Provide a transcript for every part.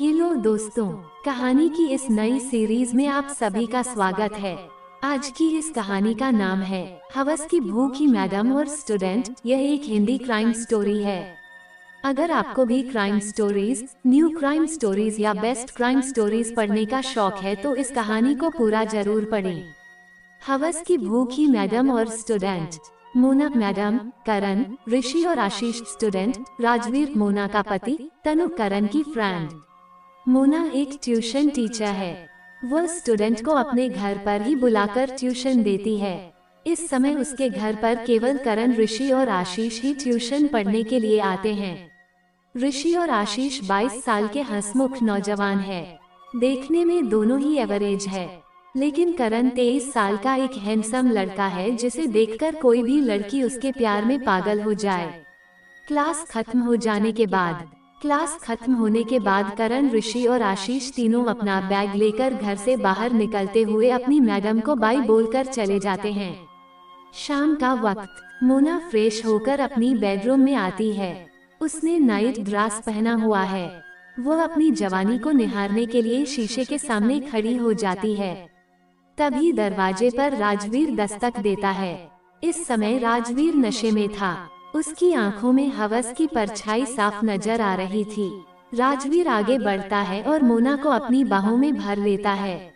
Hello दोस्तों, कहानी की इस नई सीरीज में आप सभी का स्वागत है। आज की इस कहानी का नाम है हवस की भूखी मैडम और स्टूडेंट। यह एक हिंदी क्राइम स्टोरी है। अगर आपको भी crime stories, new crime stories या बेस्ट क्राइम स्टोरीज पढ़ने का शौक है तो इस कहानी को पूरा जरूर पढ़ें। हवस की भूखी मैडम और स्टूडेंट। मोना मैडम, करण, ऋषि और आशीष स्टूडेंट, राजवीर मोना का पति, तनु करण की फ्रेंड। मोना एक ट्यूशन टीचर है। वह स्टूडेंट को अपने घर पर ही बुलाकर ट्यूशन देती है। इस समय उसके घर पर केवल करण, ऋषि और आशीष ही ट्यूशन पढ़ने के लिए आते हैं। ऋषि और आशीष 22 साल के हंसमुख नौजवान है। देखने में दोनों ही एवरेज है, लेकिन करण 23 साल का एक हैंडसम लड़का है जिसे देखकर कोई भी लड़की उसके प्यार में पागल हो जाए। क्लास खत्म होने के बाद करण, ऋषि और आशीष तीनों अपना बैग लेकर घर से बाहर निकलते हुए अपनी मैडम को बाय बोलकर चले जाते हैं। शाम का वक्त। मोना फ्रेश होकर अपनी बेडरूम में आती है। उसने नाइट ड्रेस पहना हुआ है। वह अपनी जवानी को निहारने के लिए शीशे के सामने खड़ी हो जाती है। तभी दरवाजे पर राजवीर दस्तक देता है। इस समय राजवीर नशे में था। उसकी आंखों में हवस की परछाई साफ नजर आ रही थी। राजवीर आगे बढ़ता है और मोना को अपनी बाहों में भर लेता है।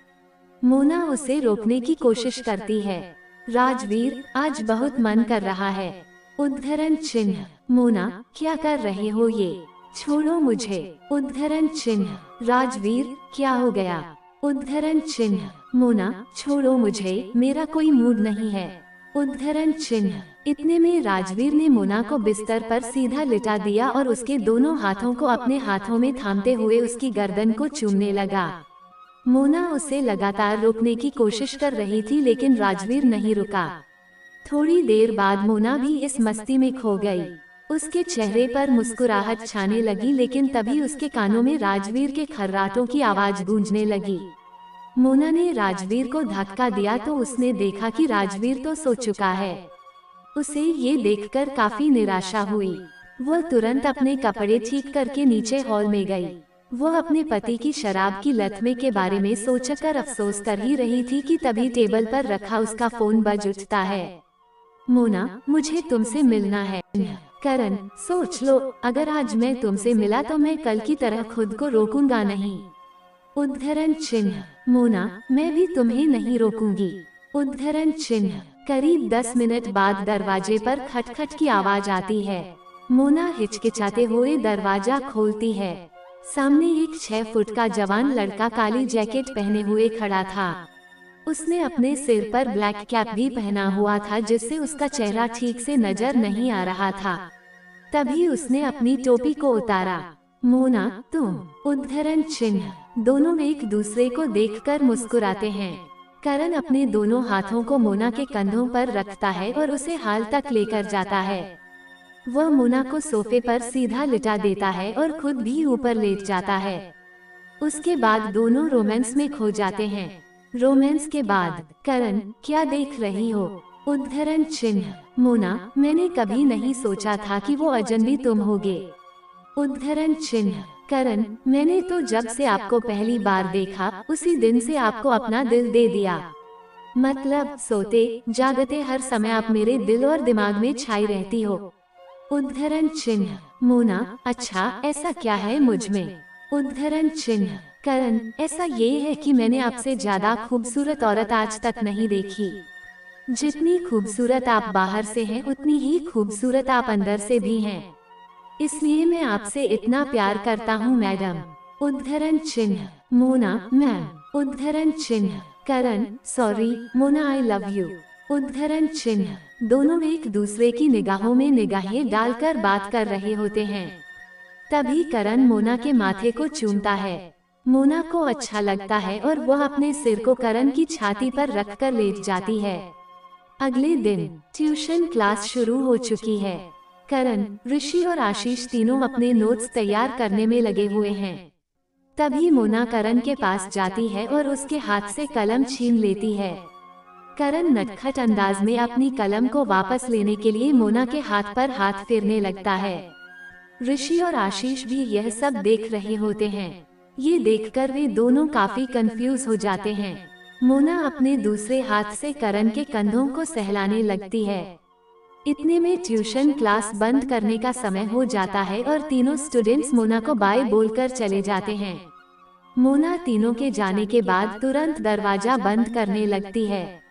मोना उसे रोकने की कोशिश करती है। राजवीर, आज बहुत मन कर रहा है। उद्धरण चिन्ह। मोना, क्या कर रहे हो ये? छोड़ो मुझे। उद्धरण चिन्ह। राजवीर, क्या हो गया? उद्धरण चिन्ह। मोना, छोड़ो मुझे, मेरा कोई मूड नहीं है। उद्धरण चिन्ह। इतने में राजवीर ने मोना को बिस्तर पर सीधा लिटा दिया और उसके दोनों हाथों को अपने हाथों में थामते हुए उसकी गर्दन को चूमने लगा। मोना उसे लगातार रोकने की कोशिश कर रही थी, लेकिन राजवीर नहीं रुका। थोड़ी देर बाद मोना भी इस मस्ती में खो गई। उसके चेहरे पर मुस्कुराहट छाने लगी, लेकिन तभी उसके कानों में राजवीर के खर्राटों की आवाज गूंजने लगी। मोना ने राजवीर को धक्का दिया तो उसने देखा कि राजवीर तो सो चुका है। उसे ये देखकर काफी निराशा हुई। वह तुरंत अपने कपड़े ठीक करके नीचे हॉल में गई। वह अपने पति की शराब की लत के बारे में सोचकर अफसोस कर ही रही थी कि तभी टेबल पर रखा उसका फोन बज उठता है। मोना, मुझे तुमसे मिलना है। करण, सोच लो, अगर आज मैं तुमसे मिला तो मैं कल की तरह खुद को रोकूंगा नहीं। उद्धरण चिन्ह। मोना, मैं भी तुम्हें नहीं रोकूंगी। उद्धरण चिन्ह। करीब 10 मिनट बाद दरवाजे पर खटखट की आवाज आती है। मोना हिचकिचाते हुए दरवाजा खोलती है। सामने एक 6 फुट का जवान लड़का काली जैकेट पहने हुए खड़ा था। उसने अपने सिर पर ब्लैक कैप भी पहना हुआ था, जिससे उसका चेहरा ठीक से नजर नहीं आ रहा था। तभी उसने अपनी टोपी को उतारा। मोना, तुम? उद्धरण चिन्ह। दोनों एक दूसरे को देखकर मुस्कुराते हैं। करण अपने दोनों हाथों को मोना के कंधों पर रखता है और उसे हाल तक लेकर जाता है। वह मोना को सोफे पर सीधा लिटा देता है और खुद भी ऊपर लेट जाता है। उसके बाद दोनों रोमांस में खो जाते हैं। रोमांस के बाद। करण, क्या देख रही हो? उद्धरण चिन्ह। मोना, मैंने कभी नहीं सोचा था कि वो अजनबी तुम होगे। उद्धरण चिन्ह। करण, मैंने तो जब से आपको पहली बार देखा उसी दिन से आपको अपना दिल दे दिया। मतलब सोते जागते हर समय आप मेरे दिल और दिमाग में छाई रहती हो। उद्धरण चिन्ह। मोना, अच्छा, ऐसा क्या है मुझ में? उद्धरण चिन्ह। करण, ऐसा ये है कि मैंने आपसे ज्यादा खूबसूरत औरत आज तक नहीं देखी। जितनी खूबसूरत आप बाहर से हैं, उतनी ही खूबसूरत आप अंदर से भी हैं। इसलिए मैं आपसे इतना प्यार करता हूँ मैडम। उद्धरण चिन्ह। मोना, मैम। उद्धरण चिन्ह। Karan, sorry Mona, I love you. उद्धरण चिन्ह। दोनों एक दूसरे की निगाहों में निगाहें डालकर बात कर रहे होते हैं। तभी करण मोना के माथे को चूमता है। मोना को अच्छा लगता है और वह अपने सिर को करण की छाती पर रखकर लेट जाती है। अगले दिन ट्यूशन क्लास शुरू हो चुकी है। करण, ऋषि और आशीष तीनों अपने नोट्स तैयार करने में लगे हुए हैं। तभी मोना करण के पास जाती है और उसके हाथ से कलम छीन लेती है। करण नटखट अंदाज में अपनी कलम को वापस लेने के लिए मोना के हाथ पर हाथ फेरने लगता है। ऋषि और आशीष भी यह सब देख रहे होते हैं। ये देखकर वे दोनों काफी कंफ्यूज हो जाते हैं। मोना अपने दूसरे हाथ से करण के कंधों को सहलाने लगती है। इतने में ट्यूशन क्लास बंद करने का समय हो जाता है और तीनों स्टूडेंट्स मोना को बाय बोलकर चले जाते हैं। मोना तीनों के जाने के बाद तुरंत दरवाजा बंद करने लगती है,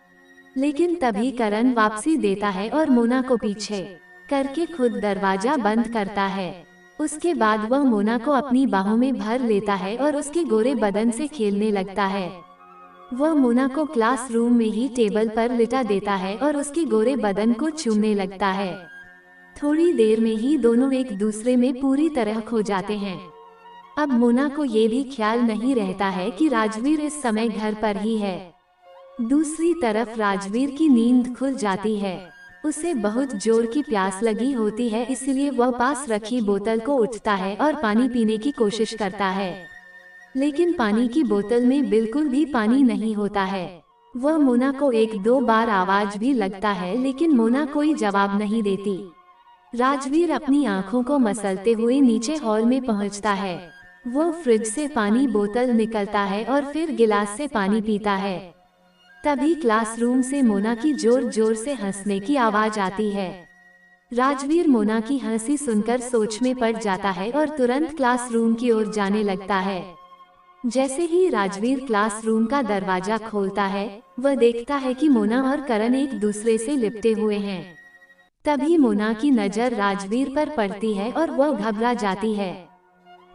लेकिन तभी करण वापसी देता है और मोना को पीछे करके खुद दरवाजा बंद करता है। उसके बाद वह मोना को अपनी बाहों में भर लेता है और उसके गोरे बदन से खेलने लगता है। वह मोना को क्लासरूम में ही टेबल पर लिटा देता है और उसके गोरे बदन को चूमने लगता है। थोड़ी देर में ही दोनों एक दूसरे में पूरी तरह खो जाते हैं। अब मोना को ये भी ख्याल नहीं रहता है कि राजवीर इस समय घर पर ही है। दूसरी तरफ राजवीर की नींद खुल जाती है। उसे बहुत जोर की प्यास लगी होती है, इसलिए वह पास रखी बोतल को उठाता है और पानी पीने की कोशिश करता है, लेकिन पानी की बोतल में बिल्कुल भी पानी नहीं होता है। वह मोना को एक दो बार आवाज भी लगता है, लेकिन मोना कोई जवाब नहीं देती। राजवीर अपनी आंखों को मसलते हुए नीचे हॉल में पहुंचता है। वो फ्रिज से पानी बोतल निकलता है और फिर गिलास से पानी पीता है। तभी क्लासरूम से मोना की जोर जोर से हंसने की आवाज आती है। राजवीर मोना की हंसी सुनकर सोच में पड़ जाता है और तुरंत क्लासरूम की ओर जाने लगता है। जैसे ही राजवीर क्लासरूम का दरवाजा खोलता है, वह देखता है कि मोना और करण एक दूसरे से लिपटे हुए हैं। तभी मोना की नजर राजवीर पर पड़ती है और वह घबरा जाती है।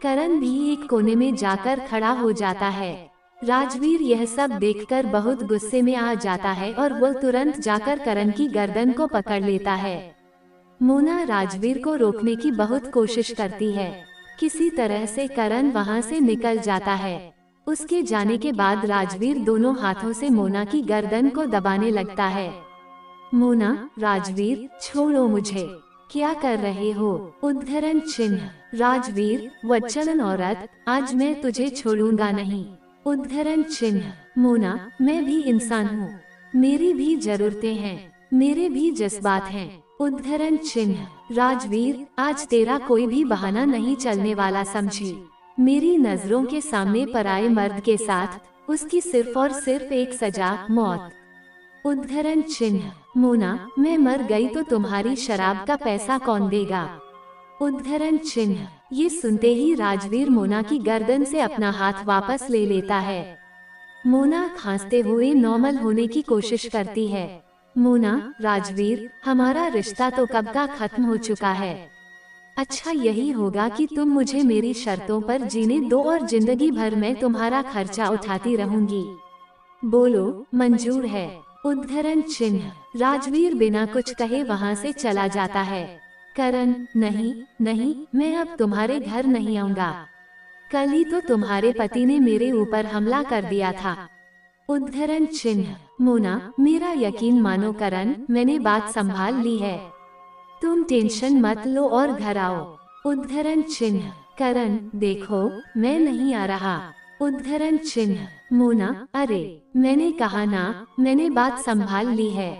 करण भी एक कोने में जाकर खड़ा हो जाता है। राजवीर यह सब देखकर बहुत गुस्से में आ जाता है और वह तुरंत जाकर करण की गर्दन को पकड़ लेता है। मोना राजवीर को रोकने की बहुत कोशिश करती है। किसी तरह से करण वहां से निकल जाता है। उसके जाने के बाद राजवीर दोनों हाथों से मोना की गर्दन को दबाने लगता है। मोना, राजवीर, छोड़ो मुझे, क्या कर रहे हो? उद्धरण चिन्ह। राजवीर, वत्सलन औरत, आज मैं तुझे छोड़ूंगा नहीं। उद्धरण चिन्ह। मोना, मैं भी इंसान हूँ, मेरी भी जरूरतें हैं, मेरे भी जज्बात हैं। उद्धरण चिन्ह। राजवीर, आज तेरा कोई भी बहाना नहीं चलने वाला, समझी? मेरी नजरों के सामने पराये मर्द के साथ उसकी सिर्फ और सिर्फ एक सजा, मौत। उद्धरण चिन्ह। मोना, मैं मर गई तो तुम्हारी शराब का पैसा कौन देगा? उद्धरण चिन्ह। ये सुनते ही राजवीर मोना की गर्दन से अपना हाथ वापस ले लेता है। मोना खांसते हुए नॉर्मल होने की कोशिश करती है। मोना, राजवीर, हमारा रिश्ता तो कब का खत्म हो चुका है। अच्छा यही होगा कि तुम मुझे मेरी शर्तों पर जीने दो और जिंदगी भर मैं तुम्हारा खर्चा उठाती रहूंगी। बोलो, मंजूर है? उद्धरण चिन्ह। राजवीर बिना कुछ कहे वहां से चला जाता है। करण, नहीं नहीं, मैं अब तुम्हारे घर नहीं आऊंगा। कल ही तो तुम्हारे पति ने मेरे ऊपर हमला कर दिया था। उद्धरण चिन्ह। मोना, मेरा यकीन मानो करण, मैंने बात संभाल ली है, तुम टेंशन मत लो और घर आओ। उद्धरण चिन्ह। करण, देखो, मैं नहीं आ रहा। उद्धरण चिन्ह। मोना, अरे मैंने कहा ना, मैंने बात संभाल ली है,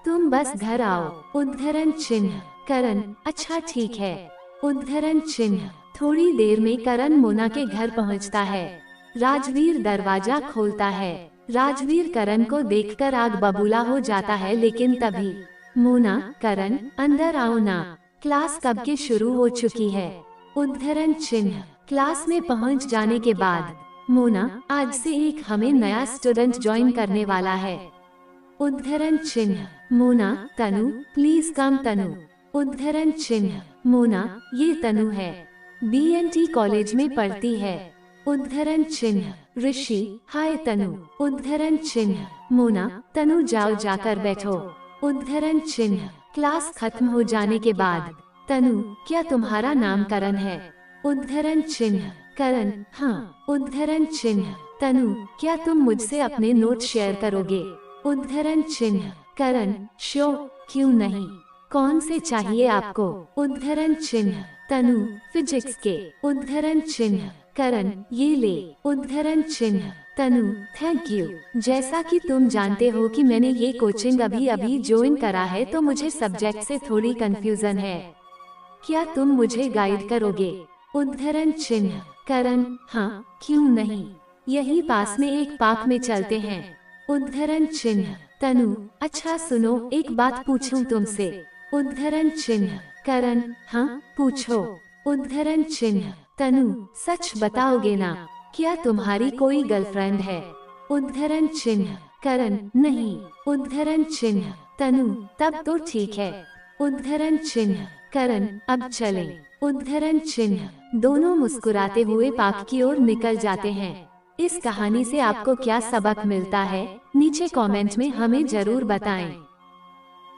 तुम बस घर आओ। उद्धरण चिन्ह। करण, अच्छा ठीक है। उद्धरण चिन्ह। थोड़ी देर में करण मोना के घर पहुंचता है। राजवीर दरवाजा खोलता है। राजवीर करण को देखकर आग बबूला हो जाता है, लेकिन तभी मोना, करण, अंदर आओ ना, क्लास कब के शुरू हो चुकी है। उद्धरण चिन्ह। क्लास में पहुंच जाने के बाद मोना, आज से एक हमें नया स्टूडेंट ज्वाइन करने वाला है। उद्धरण चिन्ह। मोना, तनु, प्लीज कम तनु। उद्धरण चिन्ह। मोना, ये तनु है, BNT कॉलेज में पढ़ती है। उद्धरण चिन्ह। ऋषि, हाय तनु। उद्धरण चिन्ह। मोना, तनु जाओ जाकर बैठो। उद्धरण चिन्ह। क्लास खत्म हो जाने के बाद तनु, क्या तुम्हारा नाम करण है? उद्धरण चिन्ह। करण, हाँ। उद्धरण चिन्ह। तनु, क्या तुम मुझसे अपने नोट शेयर करोगे? उद्धरण चिन्ह। करण, श्योर, क्यों नहीं, कौन से चाहिए आपको? उद्धरण चिन्ह। तनु, फिजिक्स के। उद्धरण चिन्ह। करण, ये ले। उद्धरण चिन्ह। तनु, थैंक यू। जैसा कि तुम जानते हो कि मैंने ये कोचिंग अभी अभी ज्वाइन करा है, तो मुझे सब्जेक्ट से थोड़ी कंफ्यूजन है, क्या तुम मुझे गाइड करोगे? उद्धरण चिन्ह करण, हाँ क्यों नहीं, यही पास में एक पार्क में चलते हैं। उद्धरण चिन्ह तनु, अच्छा सुनो एक बात पूछूं तुमसे। उद्धरण चिन्ह करण, हाँ पूछो। उद्धरण चिन्ह तनु, सच बताओगे ना, क्या तुम्हारी कोई गर्लफ्रेंड है? उद्धरण चिन्ह करण, नहीं। उद्धरण चिन्ह तनु, तब तो ठीक है। उद्धरण चिन्ह करण, अब चलें। उद्धरण चिन्ह दोनों मुस्कुराते हुए पार्क की ओर निकल जाते हैं। इस कहानी से आपको क्या सबक मिलता है, नीचे कमेंट में हमें जरूर बताएं।